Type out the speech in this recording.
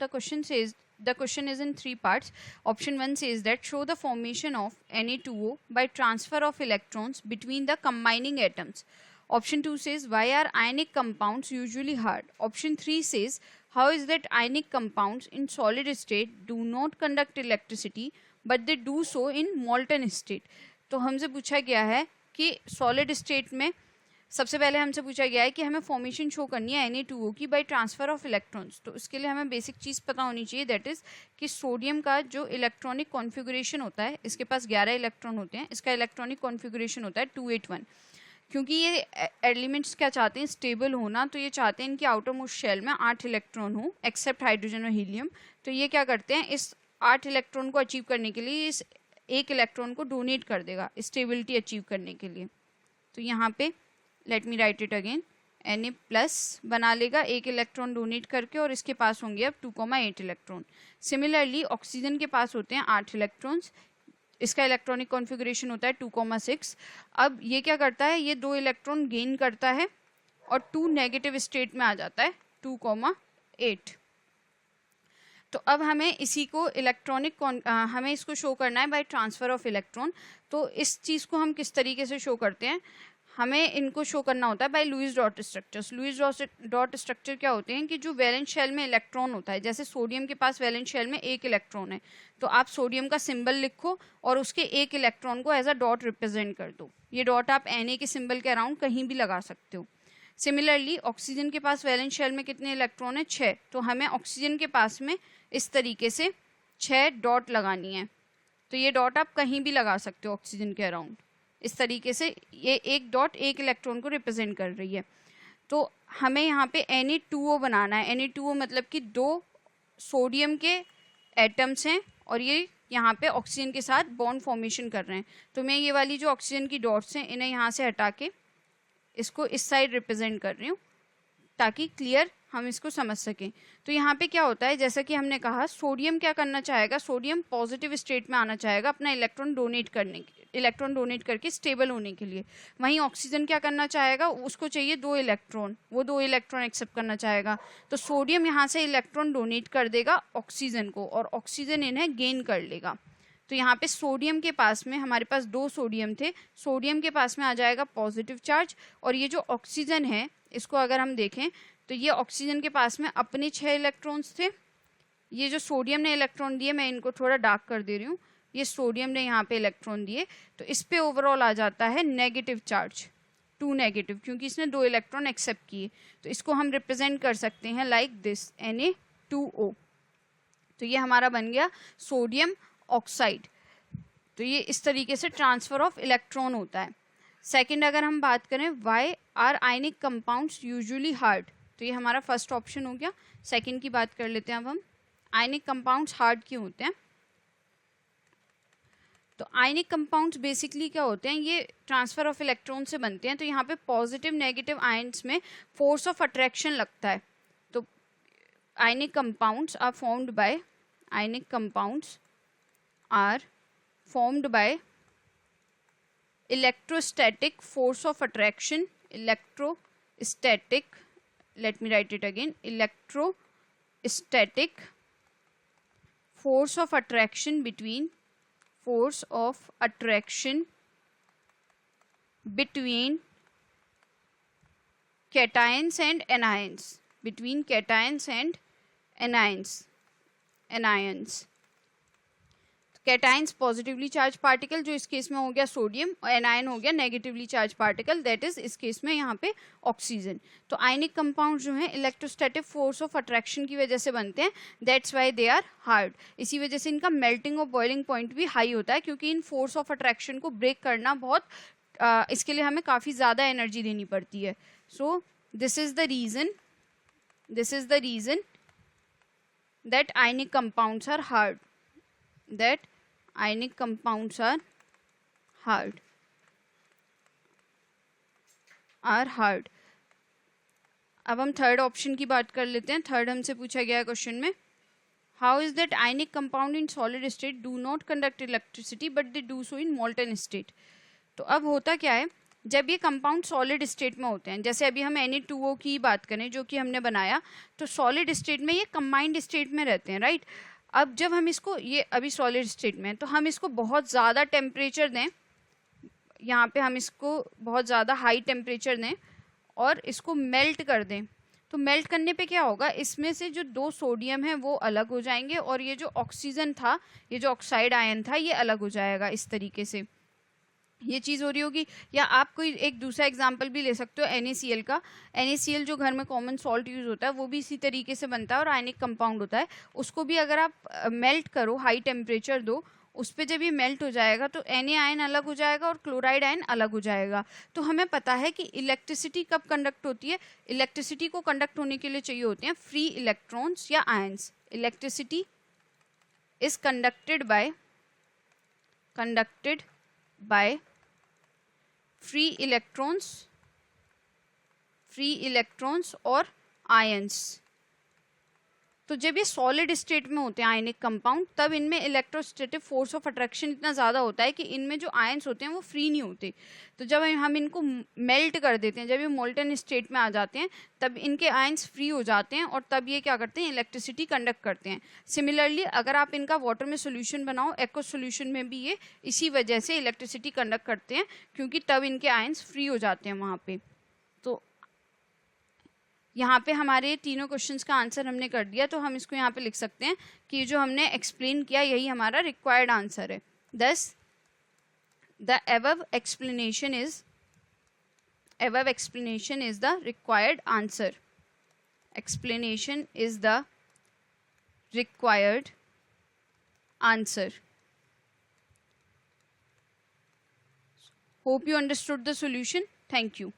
the question is in three parts. Option 1 says that show the formation of Na2O by transfer of electrons between the combining atoms. Option 2 says why are ionic compounds usually hard. Option 3 says how is that ionic compounds in solid state do not conduct electricity but they do so in molten state. तो हमसे पूछा गया है कि solid state में सबसे पहले हमसे पूछा गया है कि हमें फॉर्मेशन शो करनी है Na2O की बाय ट्रांसफर ऑफ इलेक्ट्रॉन्स. तो इसके लिए हमें बेसिक चीज़ पता होनी चाहिए, दैट इज़ कि सोडियम का जो इलेक्ट्रॉनिक कॉन्फ़िगरेशन होता है, इसके पास 11 इलेक्ट्रॉन होते हैं, इसका इलेक्ट्रॉनिक कॉन्फ़िगरेशन होता है 281. क्योंकि ये एलिमेंट्स क्या चाहते हैं, स्टेबल होना, तो ये चाहते हैं इनकी आउटर मोस्ट शेल में 8 इलेक्ट्रॉन हो एक्सेप्ट हाइड्रोजन और हीलियम. तो ये क्या करते हैं, इस 8 इलेक्ट्रॉन को अचीव करने के लिए इस एक इलेक्ट्रॉन को डोनेट कर देगा स्टेबिलिटी अचीव करने के लिए. तो यहाँ पे let me right it again, Na plus बना लेगा एक इलेक्ट्रॉन डोनेट करके और इसके पास होंगे अब 2,8 इलेक्ट्रॉन. सिमिलरली ऑक्सीजन के पास होते हैं 8 इलेक्ट्रॉन्स, इसका इलेक्ट्रॉनिक कॉन्फ़िगरेशन होता है 2,6. अब ये क्या करता है, ये 2 इलेक्ट्रॉन गेन करता है और 2 नेगेटिव स्टेट में आ जाता है 2,8. तो अब हमें इसी को हमें इसको शो करना है बाय ट्रांसफ़र ऑफ इलेक्ट्रॉन. तो इस चीज़ को हम किस तरीके से शो करते हैं, हमें इनको शो करना होता है by Lewis dot structures. Lewis dot structure क्या होते हैं कि जो वैलेंस शेल में इलेक्ट्रॉन होता है, जैसे सोडियम के पास वैलेंस शेल में 1 इलेक्ट्रॉन है, तो आप सोडियम का सिंबल लिखो और उसके 1 इलेक्ट्रॉन को एज अ डॉट रिप्रेजेंट कर दो. ये डॉट आप Na के सिंबल के अराउंड कहीं भी लगा सकते हो. सिमिलरली ऑक्सीजन के पास वैलेंस शेल में कितने इलेक्ट्रॉन है, 6. तो हमें ऑक्सीजन के पास में इस तरीके से 6 डॉट लगानी है. तो ये डॉट आप कहीं भी लगा सकते हो ऑक्सीजन के अराउंड. इस तरीके से ये एक डॉट एक इलेक्ट्रॉन को रिप्रेजेंट कर रही है. तो हमें यहाँ पे Na2O बनाना है. Na2O मतलब कि 2 सोडियम के एटम्स हैं और ये यहाँ पे ऑक्सीजन के साथ बॉन्ड फॉर्मेशन कर रहे हैं. तो मैं ये वाली जो ऑक्सीजन की डॉट्स हैं इन्हें यहाँ से हटा के इसको इस साइड रिप्रेजेंट कर रही हूँ ताकि क्लियर हम इसको समझ सकें. तो यहाँ पे क्या होता है, जैसा कि हमने कहा सोडियम क्या करना चाहेगा, सोडियम पॉजिटिव स्टेट में आना चाहेगा अपना इलेक्ट्रॉन डोनेट करके स्टेबल होने के लिए. वहीं ऑक्सीजन क्या करना चाहेगा, उसको चाहिए 2 इलेक्ट्रॉन, वो 2 इलेक्ट्रॉन एक्सेप्ट करना चाहेगा. तो सोडियम यहाँ से इलेक्ट्रॉन डोनेट कर देगा ऑक्सीजन को और ऑक्सीजन इन्हें गेन कर लेगा. तो यहाँ पे सोडियम के पास में हमारे पास 2 सोडियम थे, सोडियम के पास में आ जाएगा पॉजिटिव चार्ज और ये जो ऑक्सीजन है इसको अगर हम देखें तो ये ऑक्सीजन के पास में अपने 6 इलेक्ट्रॉन्स थे. ये जो सोडियम ने इलेक्ट्रॉन दिए, मैं इनको थोड़ा डार्क कर दे रही हूँ, ये सोडियम ने यहाँ पे इलेक्ट्रॉन दिए, तो इस पे ओवरऑल आ जाता है नेगेटिव चार्ज, 2 नेगेटिव, क्योंकि इसने 2 इलेक्ट्रॉन एक्सेप्ट किए. तो इसको हम रिप्रेजेंट कर सकते हैं लाइक दिस Na2O. तो ये हमारा बन गया सोडियम ऑक्साइड. तो ये इस तरीके से ट्रांसफर ऑफ इलेक्ट्रॉन होता है. सेकंड अगर हम बात करें why are ionic compounds usually hard, तो ये हमारा फर्स्ट ऑप्शन हो गया. सेकंड की बात कर लेते हैं अब हम, आयनिक कंपाउंड्स हार्ड क्यों होते हैं. तो आयनिक कंपाउंड्स बेसिकली क्या होते हैं, ये ट्रांसफर ऑफ इलेक्ट्रॉन से बनते हैं. तो यहाँ पे पॉजिटिव नेगेटिव आयन्स में फोर्स ऑफ अट्रैक्शन लगता है. तो ionic compounds are formed by electrostatic force of attraction, electrostatic, let me write it again, electrostatic force of attraction between cations and anions. Cations positively charge particle, जो इस case में हो गया sodium, और anion हो गया negatively charge particle, that is इस case में यहाँ पे ऑक्सीजन. तो आयनिक कंपाउंड जो हैं इलेक्ट्रोस्टैटिक फोर्स ऑफ अट्रैक्शन की वजह से बनते हैं, that's why they are hard. इसी वजह से इनका मेल्टिंग और बॉइलिंग पॉइंट भी हाई होता है, क्योंकि इन फोर्स ऑफ अट्रैक्शन को ब्रेक करना बहुत इसके लिए हमें काफ़ी ज़्यादा एनर्जी देनी पड़ती है. So this is the reason that ionic compounds are hard, ionic compounds are hard. अब हम थर्ड ऑप्शन की बात कर लेते हैं. थर्ड हमसे पूछा गया है क्वेश्चन में, how is that ionic compound in solid state do not conduct electricity but they do so in मॉल्टन state. तो अब होता क्या है जब ये कंपाउंड सॉलिड स्टेट में होते हैं, जैसे अभी हम Na2O की बात करें जो कि हमने बनाया, तो सॉलिड स्टेट में ये कंबाइंड स्टेट में रहते हैं, राइट। अब जब हम इसको, ये अभी सॉलिड स्टेट में है, तो हम इसको बहुत ज़्यादा टेम्परेचर दें, यहाँ पे हम इसको बहुत ज़्यादा हाई टेम्परेचर दें और इसको मेल्ट कर दें, तो मेल्ट करने पे क्या होगा, इसमें से जो 2 सोडियम है वो अलग हो जाएंगे और ये जो ऑक्सीजन था, ये जो ऑक्साइड आयन था, ये अलग हो जाएगा। इस तरीके से ये चीज़ हो रही होगी। या आप कोई एक दूसरा एग्जांपल भी ले सकते हो NaCl का। NaCl जो घर में कॉमन सॉल्ट यूज़ होता है वो भी इसी तरीके से बनता है और आयनिक कंपाउंड होता है। उसको भी अगर आप मेल्ट करो, हाई टेम्परेचर दो, उस पर जब ये मेल्ट हो जाएगा तो Na आयन अलग हो जाएगा और क्लोराइड आयन अलग हो जाएगा। तो हमें पता है कि इलेक्ट्रिसिटी कब कंडक्ट होती है, इलेक्ट्रिसिटी को कंडक्ट होने के लिए चाहिए होते हैं फ्री इलेक्ट्रॉन्स या ions. Electricity is conducted by free electrons और आयंस। तो जब ये सॉलिड स्टेट में होते हैं आयनिक कंपाउंड, तब इनमें इलेक्ट्रोस्टैटिक फोर्स ऑफ अट्रैक्शन इतना ज़्यादा होता है कि इनमें जो आयंस होते हैं वो फ्री नहीं होते। तो जब हम इनको मेल्ट कर देते हैं, जब ये मोल्टन स्टेट में आ जाते हैं, तब इनके आयंस फ्री हो जाते हैं और तब ये क्या करते हैं, इलेक्ट्रिसिटी कंडक्ट करते हैं। सिमिलरली अगर आप इनका वाटर में सोल्यूशन बनाओ, एक्व सोल्यूशन में भी ये इसी वजह से इलेक्ट्रिसिटी कंडक्ट करते हैं, क्योंकि तब इनके आयंस फ्री हो जाते हैं वहाँ पे। तो यहाँ पे हमारे तीनों क्वेश्चंस का आंसर हमने कर दिया, तो हम इसको यहाँ पे लिख सकते हैं कि जो हमने एक्सप्लेन किया यही हमारा रिक्वायर्ड आंसर है। thus the above explanation is the required answer. Explanation is the required answer. Hope you understood the solution. Thank you.